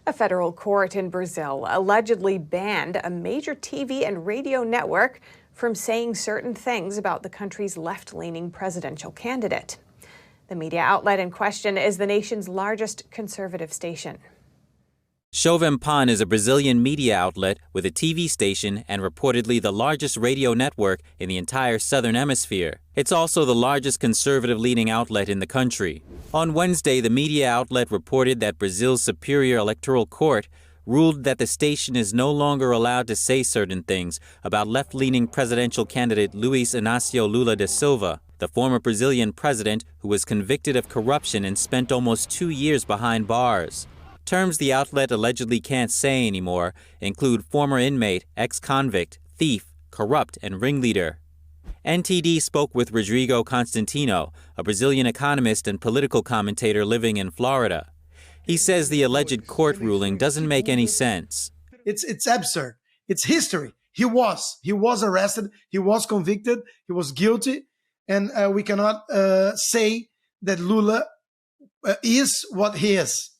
A federal court in Brazil allegedly banned a major TV and radio network from saying certain things about the country's left-leaning presidential candidate. The media outlet in question is the nation's largest conservative station. Jovem Pan is a Brazilian media outlet with a TV station and reportedly the largest radio network in the entire southern hemisphere. It's also the largest conservative leading outlet in the country. On Wednesday, the media outlet reported that Brazil's Superior Electoral Court ruled that the station is no longer allowed to say certain things about left-leaning presidential candidate Luiz Inácio Lula da Silva, the former Brazilian president who was convicted of corruption and spent almost 2 years behind bars. Terms the outlet allegedly can't say anymore include former inmate, ex-convict, thief, corrupt, and ringleader. NTD spoke with Rodrigo Constantino, a Brazilian economist and political commentator living in Florida. He says the alleged court ruling doesn't make any sense. It's absurd. It's history. He was arrested. He was convicted. He was guilty. And we cannot say that Lula is what he is.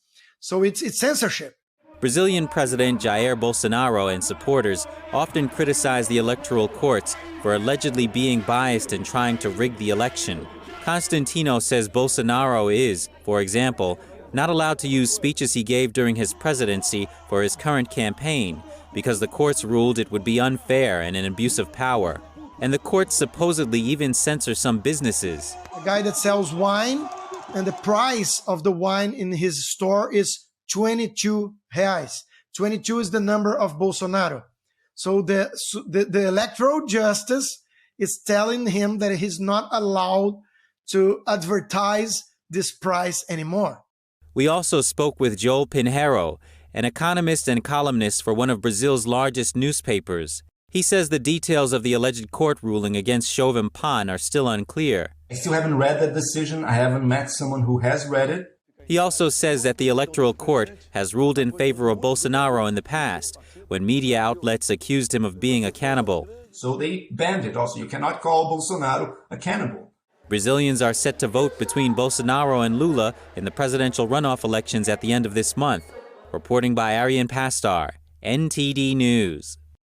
So it's censorship. Brazilian President Jair Bolsonaro and supporters often criticize the electoral courts for allegedly being biased and trying to rig the election. Constantino says Bolsonaro is, for example, not allowed to use speeches he gave during his presidency for his current campaign because the courts ruled it would be unfair and an abuse of power. And the courts supposedly even censor some businesses. A guy that sells wine, and the price of the wine in his store is 22 reais. 22 is the number of Bolsonaro. So the electoral justice is telling him that he's not allowed to advertise this price anymore. We also spoke with Joel Pinheiro, an economist and columnist for one of Brazil's largest newspapers. He says the details of the alleged court ruling against Jovem Pan are still unclear. I still haven't read that decision. I haven't met someone who has read it. He also says that the electoral court has ruled in favor of Bolsonaro in the past, when media outlets accused him of being a cannibal. So they banned it also. You cannot call Bolsonaro a cannibal. Brazilians are set to vote between Bolsonaro and Lula in the presidential runoff elections at the end of this month. Reporting by Arian Pastar, NTD News.